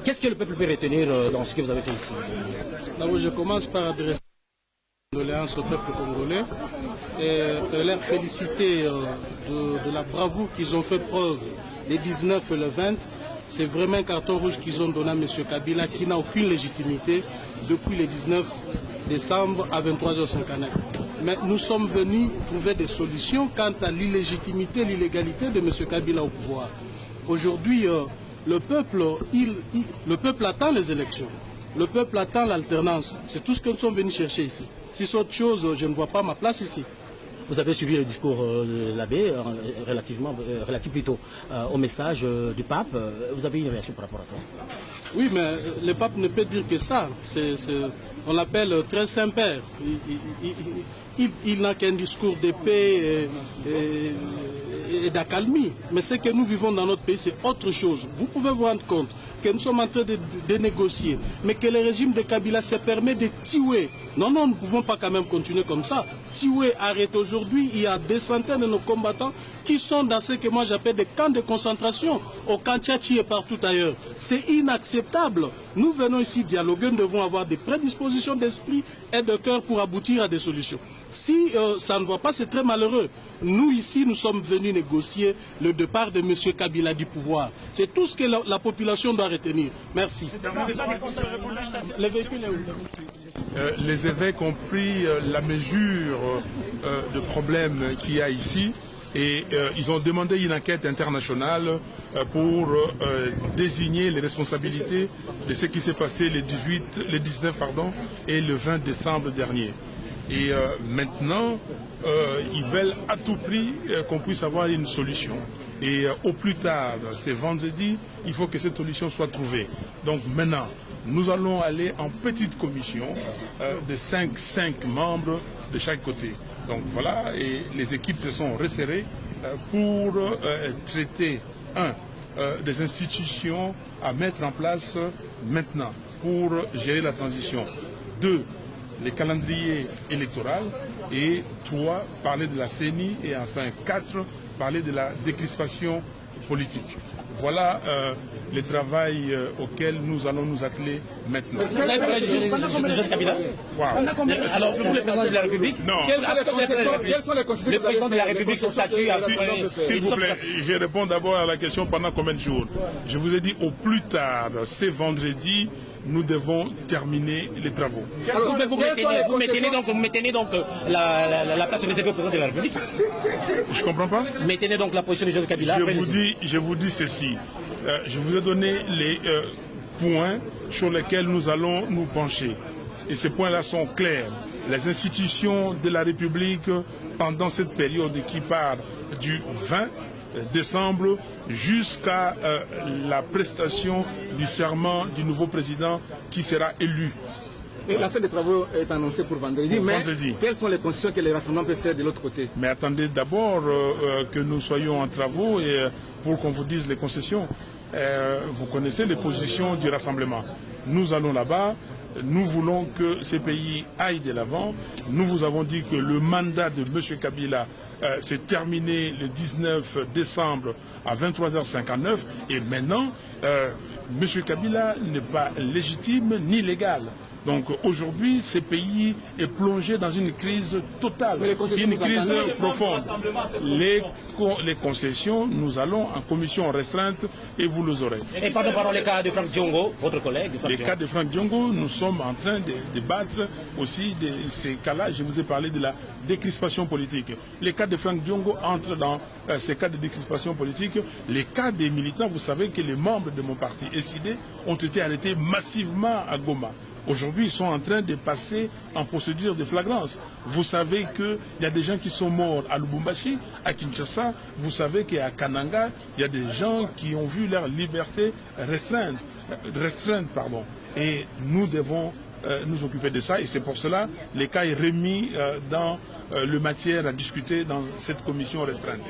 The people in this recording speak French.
Qu'est-ce que le peuple peut retenir dans ce que vous avez fait ici? D'abord, je commence par adresser des condoléances au peuple congolais et leur féliciter de la bravoure qu'ils ont fait preuve les 19 et le 20. C'est vraiment un carton rouge qu'ils ont donné à M. Kabila qui n'a aucune légitimité depuis le 19 décembre à 23h59. Mais nous sommes venus trouver des solutions quant à l'illégitimité, l'illégalité de M. Kabila au pouvoir. Aujourd'hui, le peuple attend les élections. Le peuple attend l'alternance. C'est tout ce que nous sommes venus chercher ici. Si c'est autre chose, je ne vois pas ma place ici. Vous avez suivi le discours de l'abbé, relatif plutôt au message du pape. Vous avez une réaction par rapport à ça? Oui, mais le pape ne peut dire que ça. On l'appelle très Saint-Père. Il n'a qu'un discours de paix et d'accalmie. Mais ce que nous vivons dans notre pays, c'est autre chose. Vous pouvez vous rendre compte que nous sommes en train de négocier, mais que le régime de Kabila se permet de tuer. Non, nous ne pouvons pas quand même continuer comme ça. Tuer arrête aujourd'hui. Il y a des centaines de nos combattants qui sont dans ce que moi j'appelle des camps de concentration, au camp Tchatchi et partout ailleurs. C'est inacceptable. Nous venons ici dialoguer, nous devons avoir des prédispositions d'esprit et de cœur pour aboutir à des solutions. Si ça ne va pas, c'est très malheureux. Nous ici, nous sommes venus négocier le départ de M. Kabila du pouvoir. C'est tout ce que la population doit retenir. Merci. Les évêques ont pris la mesure de problème qu'il y a ici et ils ont demandé une enquête internationale pour désigner les responsabilités de ce qui s'est passé le 19 et le 20 décembre dernier. Et maintenant, ils veulent à tout prix qu'on puisse avoir une solution. Et au plus tard, c'est vendredi, il faut que cette solution soit trouvée. Donc maintenant, nous allons aller en petite commission de 5 membres de chaque côté. Donc voilà, et les équipes se sont resserrées pour traiter, des institutions à mettre en place maintenant pour gérer la transition. 2, les calendriers électoraux. Et 3, parler de la CENI. Et enfin 4, parler de la décrispation politique. Voilà le travail auquel nous allons nous atteler maintenant. Vous avez parlé de Joseph Kabila. Alors, le président de la République, quels sont les constitutions? Le président de la République, son statut. S'il vous plaît, je réponds d'abord à la question pendant combien de jours. Je vous ai dit au plus tard, c'est vendredi, nous devons terminer les travaux. Alors, vous maintenez donc la place réservée au président de la République? Je ne comprends pas. Vous maintenez donc la position de Joseph Kabila? Je vous dis ceci. Je vous ai donné les points sur lesquels nous allons nous pencher. Et ces points-là sont clairs. Les institutions de la République, pendant cette période qui part du 20 décembre jusqu'à la prestation du serment du nouveau président qui sera élu. Et la fin des travaux est annoncée pour vendredi. Mais quelles sont les conditions que les rassemblements peuvent faire de l'autre côté? Mais attendez d'abord que nous soyons en travaux et pour qu'on vous dise les concessions. Vous connaissez les positions du rassemblement. Nous allons là-bas. Nous voulons que ces pays aillent de l'avant. Nous vous avons dit que le mandat de M. Kabila s'est terminé le 19 décembre à 23h59. Et maintenant, M. Kabila n'est pas légitime ni légal. Donc aujourd'hui, ce pays est plongé dans une crise totale, une crise profonde. Les concessions, nous allons en commission restreinte et vous les aurez. Et pardon, les cas de Franck Diongo, votre collègue. Les cas de Franck Diongo, nous sommes en train de débattre aussi de ces cas-là. Je vous ai parlé de la décrispation politique. Les cas de Franck Diongo entrent dans ces cas de décrispation politique. Les cas des militants, vous savez que les membres de mon parti SID ont été arrêtés massivement à Goma. Aujourd'hui, ils sont en train de passer en procédure de flagrance. Vous savez qu'il y a des gens qui sont morts à Lubumbashi, à Kinshasa. Vous savez qu'à Kananga, il y a des gens qui ont vu leur liberté restreinte. Et nous devons nous occuper de ça. Et c'est pour cela que les cas est remis dans le matière à discuter dans cette commission restreinte.